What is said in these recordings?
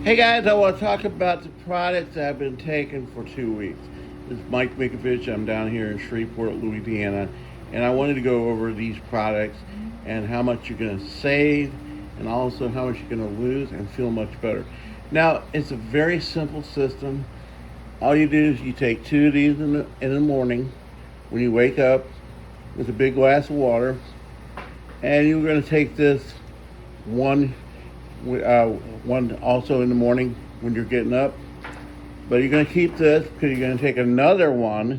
Hey guys, I want to talk about the products I've been taking for 2 weeks. This is Mike Mikovich. I'm down here in Shreveport, Louisiana, and I wanted to go over these products and how much you're going to save and also how much you're going to lose and feel much better. Now, it's a very simple system. All you do is you take two of these in the morning when you wake up with a big glass of water, and you're going to take this one one also in the morning when you're getting up. But you're going to keep this because you're going to take another one.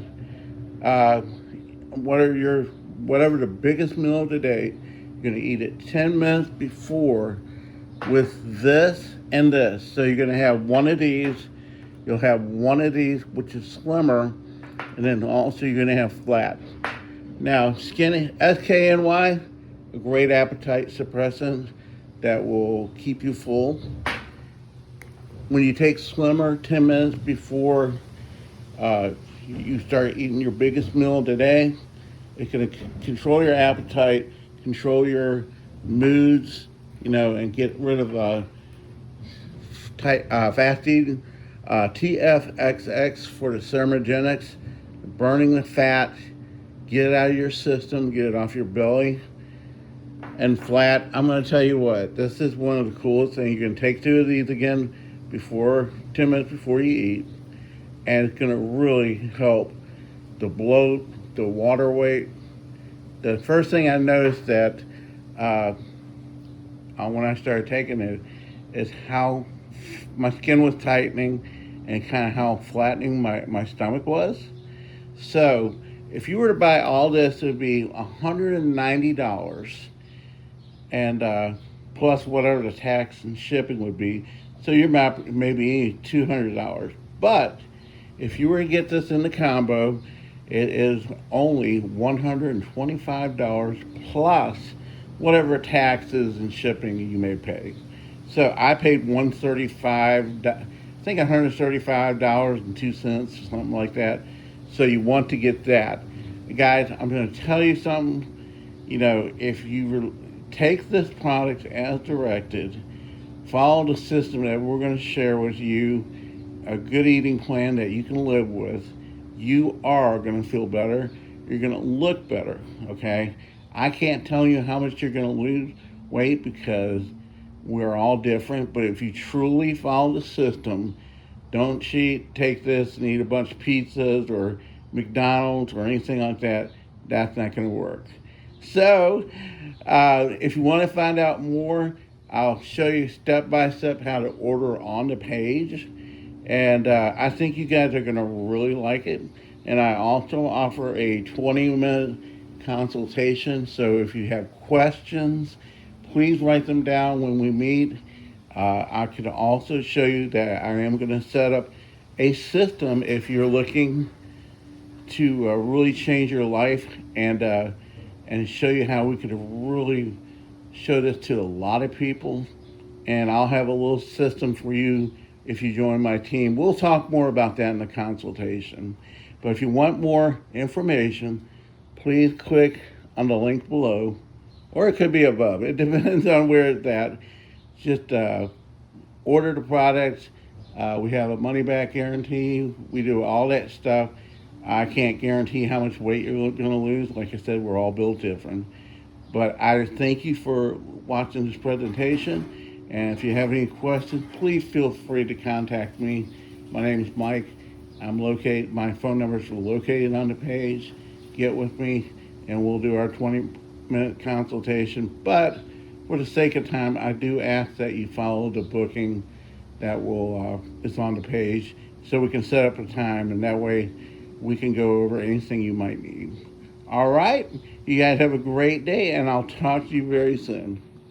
Whatever the biggest meal of the day, you're going to eat it 10 minutes before with this and this. So you're going to have one of these. You'll have one of these, which is slimmer, and then also you're going to have flat. Now, SKNY, a great appetite suppressant that will keep you full. When you take slimmer 10 minutes before you start eating your biggest meal of the day, it's going to control your appetite, control your moods, and get rid of fast eating. TFXX for the thermogenics, burning the fat, get it out of your system, get it off your belly. And flat, I'm going to tell you what, this is one of the coolest things. You can take two of these again 10 minutes before you eat, and it's going to really help the bloat, the water weight. The first thing I noticed that when I started taking it is how my skin was tightening and kind of how flattening my stomach was. So if you were to buy all this, it would be $190. And plus whatever the tax and shipping would be. So you're maybe $200. But if you were to get this in the combo, it is only $125 plus whatever taxes and shipping you may pay. So I paid $135.02, something like that. So you want to get that. Guys, I'm going to tell you something. If you take this product as directed, follow the system that we're going to share with you, a good eating plan that you can live with, you are going to feel better. You're going to look better, okay? I can't tell you how much you're going to lose weight because we're all different, but if you truly follow the system, don't take this and eat a bunch of pizzas or McDonald's or anything like that. That's not going to work. So, if you want to find out more, I'll show you step by step how to order on the page. And I think you guys are going to really like it. And I also offer a 20-minute consultation. So if you have questions, please write them down when we meet. I can also show you that I am going to set up a system if you're looking to really change your life and show you how we could really show this to a lot of people. And I'll have a little system for you if you join my team. We'll talk more about that in the consultation. But if you want more information, please click on the link below, or it could be above. It depends on where it's at. Just order the products. We have a money-back guarantee. We do all that stuff. I can't guarantee how much weight you're going to lose. Like I said, we're all built different. But I thank you for watching this presentation. And if you have any questions, please feel free to contact me. My name is Mike. My phone numbers are located on the page. Get with me and we'll do our 20-minute consultation. But for the sake of time, I do ask that you follow the booking that is on the page so we can set up a time, and that way we can go over anything you might need. All right? You guys have a great day, and I'll talk to you very soon.